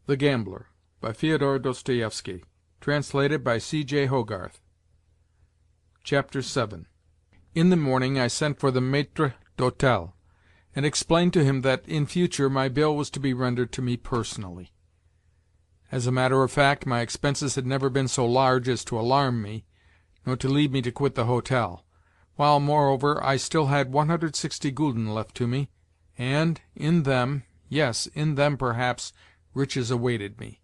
The Gambler, by Fyodor Dostoevsky, translated by C.J. Hogarth. Chapter 7. In the morning I sent for the maître d'hôtel, and explained to him that in future my bill was to be rendered to me personally. As a matter of fact, my expenses had never been so large as to alarm me, nor to lead me to quit the hotel, while, moreover, I still had 160 gulden left to me, and in them, yes, in them perhaps, riches awaited me.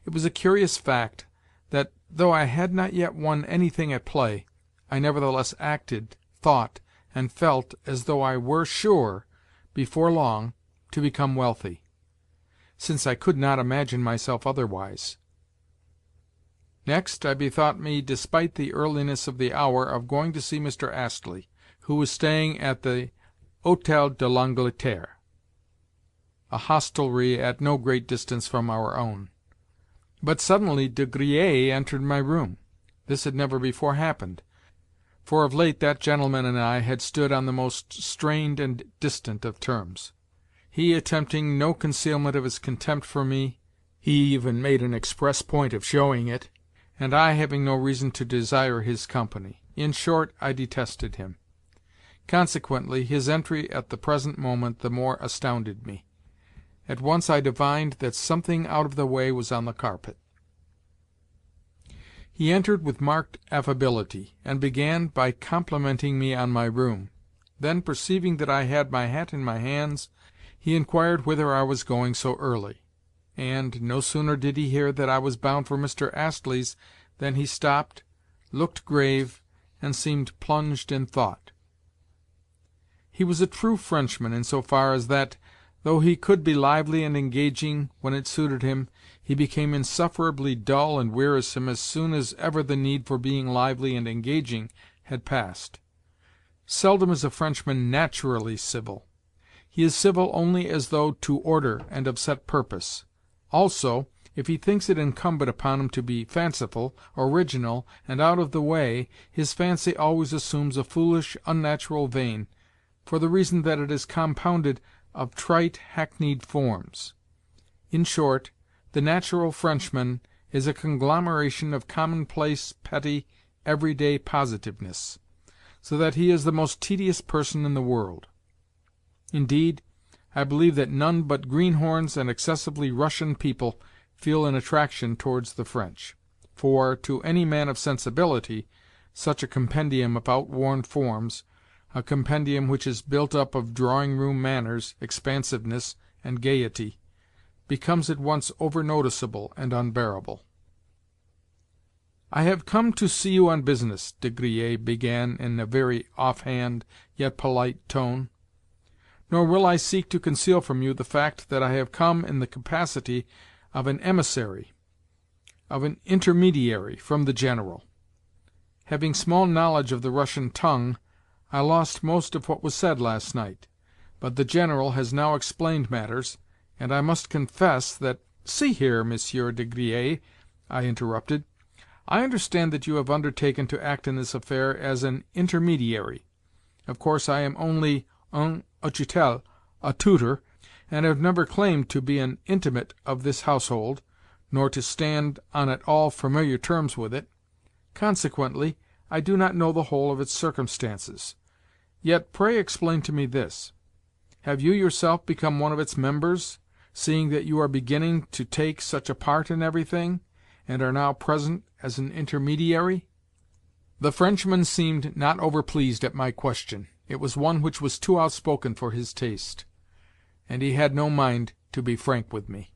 It was a curious fact that, though I had not yet won anything at play, I nevertheless acted, thought, and felt as though I were sure, before long, to become wealthy, since I could not imagine myself otherwise. Next I bethought me, despite the earliness of the hour, of going to see Mr. Astley, who was staying at the Hôtel de l'Angleterre, a hostelry at no great distance from our own. But suddenly De Griers entered my room. This had never before happened, for of late that gentleman and I had stood on the most strained and distant of terms, he attempting no concealment of his contempt for me, he even made an express point of showing it, and I having no reason to desire his company. In short, I detested him. Consequently, his entry at the present moment the more astounded me. At once I divined that something out of the way was on the carpet. He entered with marked affability, and began by complimenting me on my room. Then, perceiving that I had my hat in my hands, he inquired whither I was going so early, and no sooner did he hear that I was bound for Mr. Astley's than he stopped, looked grave, and seemed plunged in thought. He was a true Frenchman in so far as that, though he could be lively and engaging when it suited him, he became insufferably dull and wearisome as soon as ever the need for being lively and engaging had passed. Seldom is a Frenchman naturally civil. He is civil only as though to order and of set purpose. Also, if he thinks it incumbent upon him to be fanciful, original, and out of the way, his fancy always assumes a foolish, unnatural vein, for the reason that it is compounded of trite, hackneyed forms. In short, the natural Frenchman is a conglomeration of commonplace, petty, everyday positiveness, so that he is the most tedious person in the world. Indeed, I believe that none but greenhorns and excessively Russian people feel an attraction towards the French, for, to any man of sensibility, such a compendium of outworn forms, a compendium which is built up of drawing-room manners, expansiveness, and gaiety, becomes at once over-noticeable and unbearable. "I have come to see you on business," De Griers began in a very off-hand, yet polite tone. "Nor will I seek to conceal from you the fact that I have come in the capacity of an emissary, of an intermediary, from the General. Having small knowledge of the Russian tongue, I lost most of what was said last night, but the General has now explained matters, and I must confess that—" "See here, Monsieur De Griers," I interrupted, "I understand that you have undertaken to act in this affair as an intermediary. Of course I am only un utchitel, a tutor, and have never claimed to be an intimate of this household, nor to stand on at all familiar terms with it. Consequently, I do not know the whole of its circumstances. Yet pray explain to me this. Have you yourself become one of its members, seeing that you are beginning to take such a part in everything, and are now present as an intermediary?" The Frenchman seemed not overpleased at my question. It was one which was too outspoken for his taste, and he had no mind to be frank with me.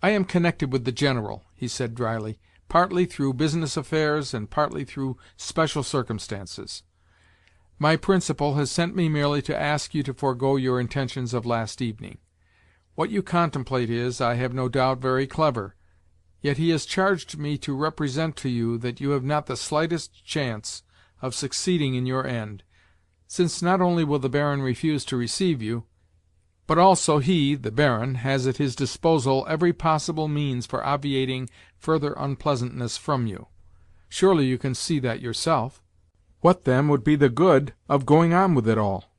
"I am connected with the General," he said dryly, "partly through business affairs and partly through special circumstances. My principal has sent me merely to ask you to forego your intentions of last evening. What you contemplate is, I have no doubt, very clever, yet he has charged me to represent to you that you have not the slightest chance of succeeding in your end, since not only will the Baron refuse to receive you, but also he, the Baron, has at his disposal every possible means for obviating further unpleasantness from you. Surely you can see that yourself. What, then, would be the good of going on with it all?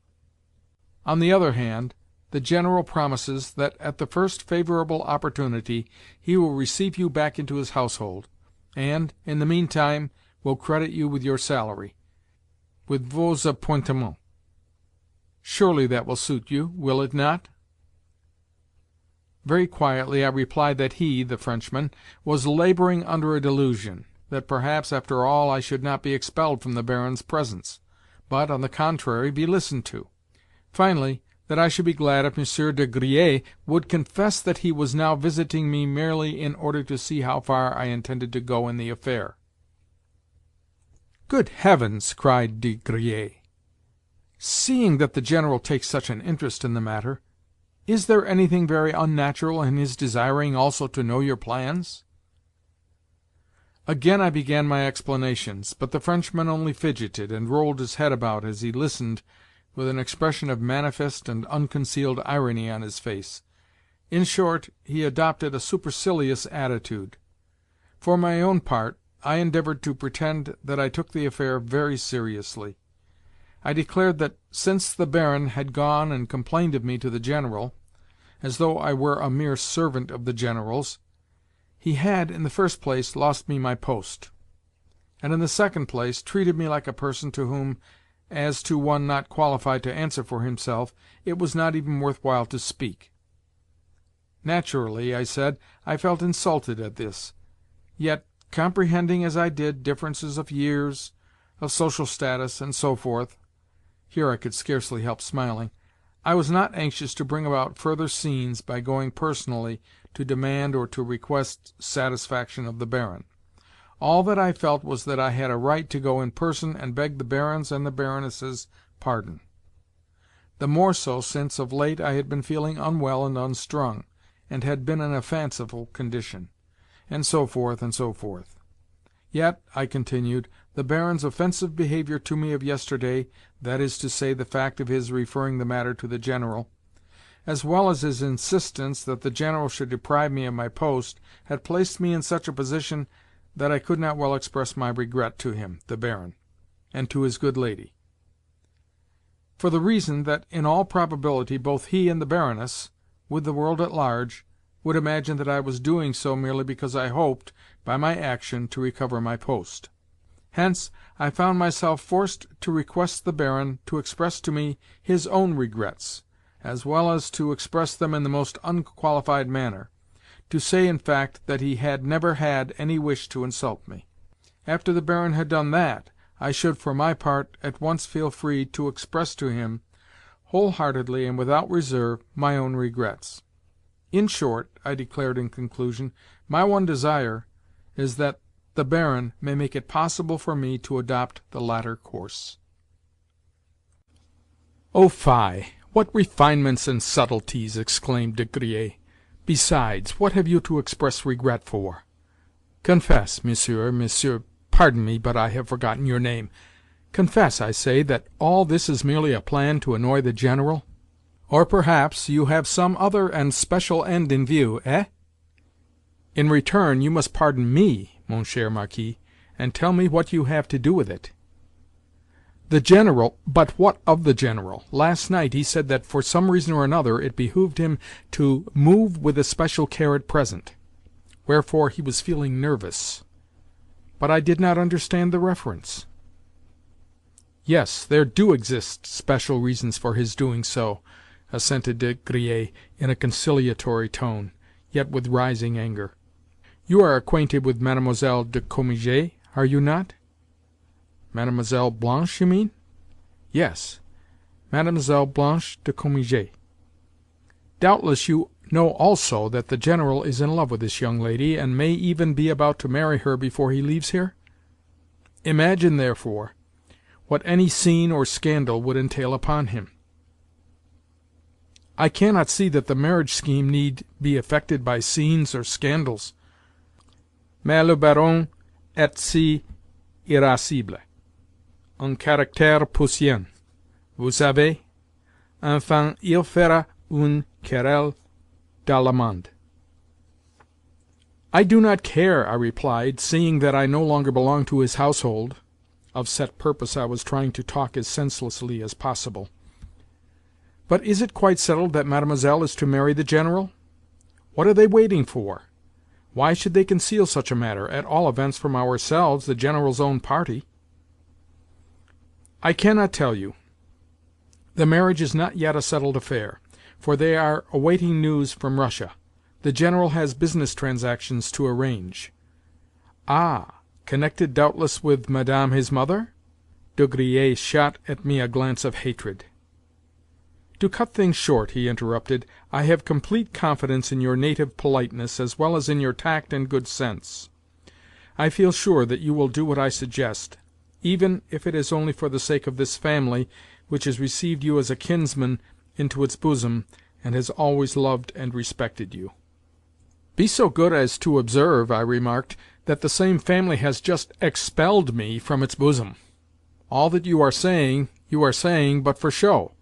On the other hand, the General promises that at the first favorable opportunity he will receive you back into his household, and, in the meantime, will credit you with your salary, with vos appointements. Surely that will suit you, will it not?" Very quietly I replied that he, the Frenchman, was labouring under a delusion, that perhaps after all I should not be expelled from the Baron's presence, but, on the contrary, be listened to. Finally, that I should be glad if Monsieur de Griers would confess that he was now visiting me merely in order to see how far I intended to go in the affair. "Good heavens!" cried de Griers. "Seeing that the General takes such an interest in the matter, is there anything very unnatural in his desiring also to know your plans?" Again I began my explanations, but the Frenchman only fidgeted and rolled his head about as he listened, with an expression of manifest and unconcealed irony on his face. In short, he adopted a supercilious attitude. For my own part, I endeavoured to pretend that I took the affair very seriously. I declared that, since the Baron had gone and complained of me to the General, as though I were a mere servant of the General's, he had, in the first place, lost me my post, and, in the second place, treated me like a person to whom, as to one not qualified to answer for himself, it was not even worth while to speak. Naturally, I said, I felt insulted at this. Yet, comprehending as I did differences of years, of social status, and so forth, here I could scarcely help smiling, I was not anxious to bring about further scenes by going personally to demand or to request satisfaction of the Baron. All that I felt was that I had a right to go in person and beg the Baron's and the Baroness's pardon. The more so since of late I had been feeling unwell and unstrung, and had been in a fanciful condition, and so forth, and so forth. Yet, I continued, the Baron's offensive behaviour to me of yesterday, that is to say, the fact of his referring the matter to the General, as well as his insistence that the General should deprive me of my post, had placed me in such a position that I could not well express my regret to him, the Baron, and to his good lady, for the reason that in all probability both he and the Baroness, with the world at large, would imagine that I was doing so merely because I hoped, by my action, to recover my post. Hence, I found myself forced to request the Baron to express to me his own regrets, as well as to express them in the most unqualified manner, to say, in fact, that he had never had any wish to insult me. After the Baron had done that, I should, for my part, at once feel free to express to him, whole-heartedly and without reserve, my own regrets. In short, I declared in conclusion, my one desire is that the Baron may make it possible for me to adopt the latter course. "Oh, fie! What refinements and subtleties!" exclaimed de Griers. "Besides, what have you to express regret for? Confess, monsieur, pardon me, but I have forgotten your name. Confess, I say, that all this is merely a plan to annoy the General? Or perhaps you have some other and special end in view, eh? In return, you must pardon me, mon cher Marquis, and tell me what you have to do with it." "The General—" "But what of the General? Last night he said that, for some reason or another, it behoved him to move with especial care at present, wherefore he was feeling nervous. But I did not understand the reference." "Yes, there do exist special reasons for his doing so," assented de Griers in a conciliatory tone, yet with rising anger. "You are acquainted with Mademoiselle de Cominges, are you not?" "Mademoiselle Blanche, you mean?" "Yes, Mademoiselle Blanche de Cominges. Doubtless you know also that the General is in love with this young lady, and may even be about to marry her before he leaves here? Imagine, therefore, what any scene or scandal would entail upon him." "I cannot see that the marriage scheme need be affected by scenes or scandals." "Mais le Baron est si irascible, un caractère puissant, vous savez. Enfin, il fera une querelle dans le monde." "I do not care," I replied, seeing that I no longer belonged to his household. Of set purpose I was trying to talk as senselessly as possible. But is it quite settled that Mademoiselle is to marry the General? What are they waiting for? Why should they conceal such a matter, at all events from ourselves, the General's own party? I cannot tell you. The marriage is not yet a settled affair, for they are awaiting news from Russia. The General has business transactions to arrange. Ah, connected doubtless with Madame his mother? De Griers shot at me a glance of hatred. To cut things short, he interrupted, I have complete confidence in your native politeness as well as in your tact and good sense. I feel sure that you will do what I suggest, even if it is only for the sake of this family, which has received you as a kinsman into its bosom, and has always loved and respected you. Be so good as to observe, I remarked, that the same family has just expelled me from its bosom. All that you are saying but for show.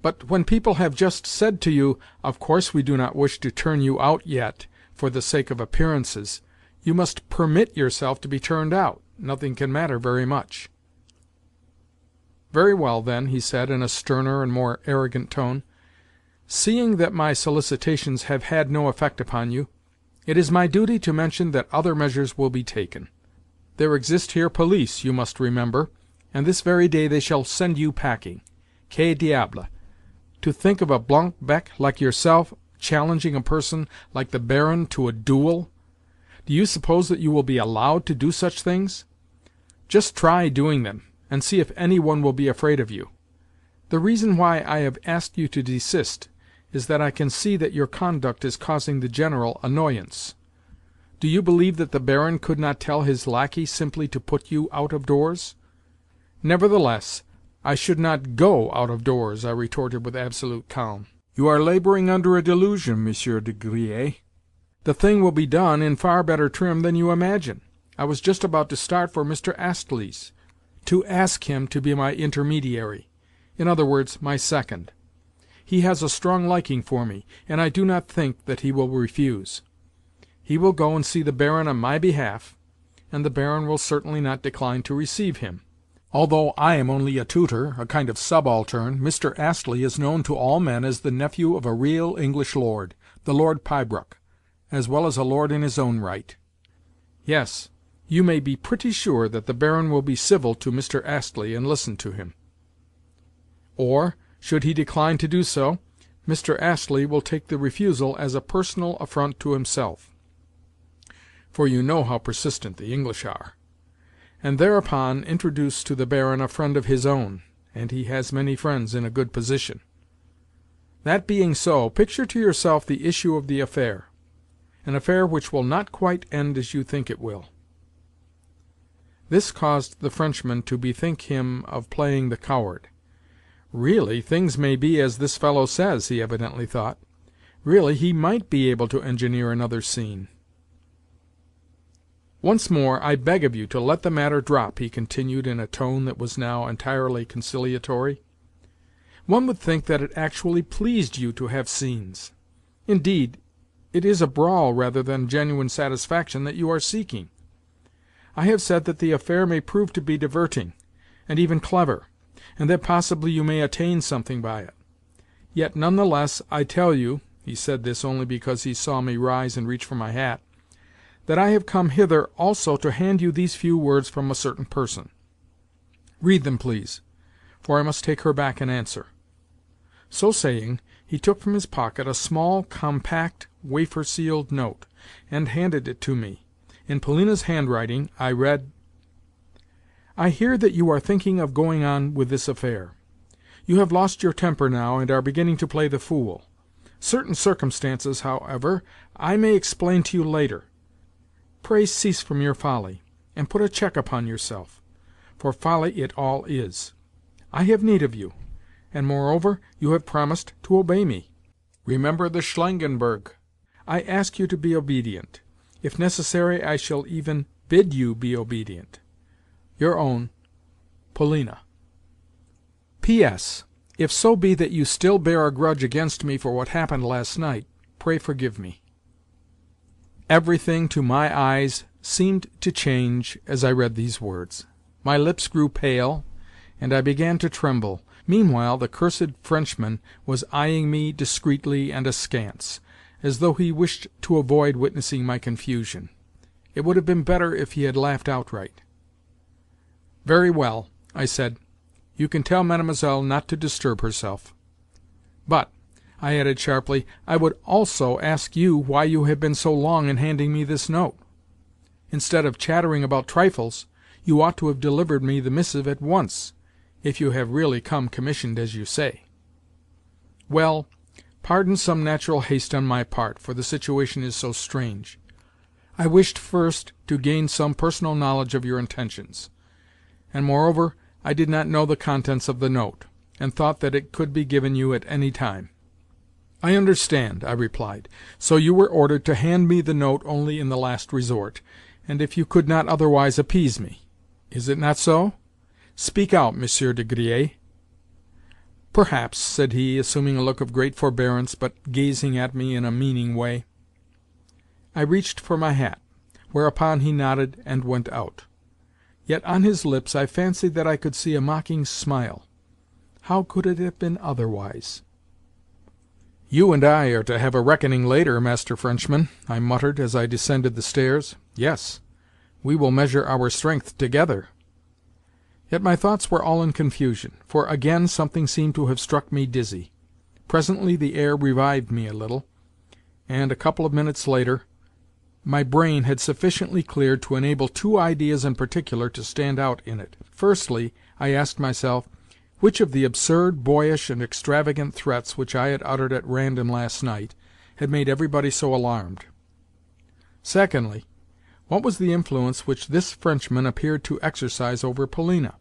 But when people have just said to you, of course we do not wish to turn you out yet, for the sake of appearances, you must permit yourself to be turned out. Nothing can matter very much. Very well, then, he said in a sterner and more arrogant tone. Seeing that my solicitations have had no effect upon you, it is my duty to mention that other measures will be taken. There exist here police, you must remember, and this very day they shall send you packing. Que diable! To think of a blanc bec like yourself challenging a person like the Baron to a duel! Do you suppose that you will be allowed to do such things? Just try doing them, and see if any one will be afraid of you. The reason why I have asked you to desist is that I can see that your conduct is causing the General annoyance. Do you believe that the Baron could not tell his lackey simply to put you out of doors? Nevertheless, I should not go out of doors, I retorted with absolute calm. You are laboring under a delusion, Monsieur de Griers. The thing will be done in far better trim than you imagine. I was just about to start for Mr. Astley's, to ask him to be my intermediary, in other words, my second. He has a strong liking for me, and I do not think that he will refuse. He will go and see the Baron on my behalf, and the Baron will certainly not decline to receive him. Although I am only a tutor, a kind of subaltern, Mr. Astley is known to all men as the nephew of a real English lord, the Lord Pybrook, as well as a lord in his own right. Yes, you may be pretty sure that the Baron will be civil to Mr. Astley and listen to him. Or, should he decline to do so, Mr. Astley will take the refusal as a personal affront to himself, for you know how persistent the English are, and thereupon introduce to the Baron a friend of his own, and he has many friends in a good position. That being so, picture to yourself the issue of the affair, an affair which will not quite end as you think it will. This caused the Frenchman to bethink him of playing the coward. Really, things may be as this fellow says, he evidently thought. Really, he might be able to engineer another scene. Once more, I beg of you to let the matter drop, he continued in a tone that was now entirely conciliatory. One would think that it actually pleased you to have scenes. Indeed, it is a brawl rather than genuine satisfaction that you are seeking. I have said that the affair may prove to be diverting, and even clever, and that possibly you may attain something by it. Yet none the less I tell you," he said this only because he saw me rise and reach for my hat, "that I have come hither also to hand you these few words from a certain person. Read them, please, for I must take her back an answer." So saying, he took from his pocket a small, compact, wafer-sealed note, and handed it to me. In Polina's handwriting I read: "I hear that you are thinking of going on with this affair. You have lost your temper now, and are beginning to play the fool. Certain circumstances, however, I may explain to you later. Pray cease from your folly, and put a check upon yourself, for folly it all is. I have need of you, and moreover you have promised to obey me. Remember the Schlangenberg. I ask you to be obedient. If necessary, I shall even bid you be obedient. Your own, Polina. P.S. If so be that you still bear a grudge against me for what happened last night, pray forgive me." Everything, to my eyes, seemed to change as I read these words. My lips grew pale, and I began to tremble. Meanwhile the cursed Frenchman was eyeing me discreetly and askance, as though he wished to avoid witnessing my confusion. It would have been better if he had laughed outright. "Very well," I said. "You can tell Mademoiselle not to disturb herself. But," I added sharply, "I would also ask you why you have been so long in handing me this note. Instead of chattering about trifles, you ought to have delivered me the missive at once, if you have really come commissioned as you say." "Well, pardon some natural haste on my part, for the situation is so strange. I wished first to gain some personal knowledge of your intentions, and moreover I did not know the contents of the note, and thought that it could be given you at any time." "I understand," I replied. "So you were ordered to hand me the note only in the last resort, and if you could not otherwise appease me. Is it not so? Speak out, Monsieur de Griers." "Perhaps," said he, assuming a look of great forbearance, but gazing at me in a meaning way. I reached for my hat, whereupon he nodded and went out. Yet on his lips I fancied that I could see a mocking smile. How could it have been otherwise? "You and I are to have a reckoning later, Master Frenchman," I muttered as I descended the stairs. "Yes, we will measure our strength together." Yet my thoughts were all in confusion, for again something seemed to have struck me dizzy. Presently the air revived me a little, and, a couple of minutes later, my brain had sufficiently cleared to enable two ideas in particular to stand out in it. Firstly, I asked myself, which of the absurd, boyish, and extravagant threats which I had uttered at random last night had made everybody so alarmed? Secondly, what was the influence which this Frenchman appeared to exercise over Polina?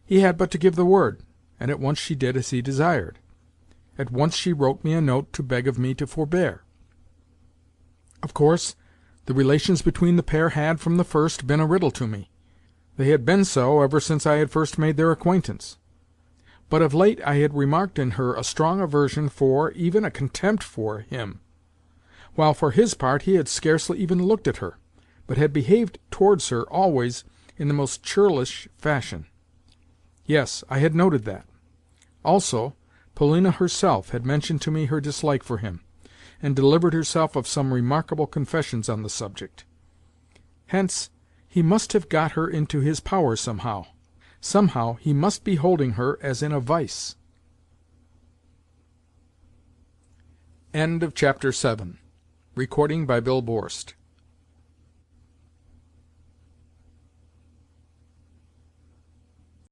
He had but to give the word, and at once she did as he desired. At once she wrote me a note to beg of me to forbear. Of course, the relations between the pair had, from the first, been a riddle to me. They had been so ever since I had first made their acquaintance. But of late I had remarked in her a strong aversion for, even a contempt for, him, while for his part he had scarcely even looked at her, but had behaved towards her always in the most churlish fashion. Yes, I had noted that. Also, Polina herself had mentioned to me her dislike for him, and delivered herself of some remarkable confessions on the subject. Hence, he must have got her into his power somehow. Somehow he must be holding her as in a vice. End of Chapter 7. Recording by Bill Borst.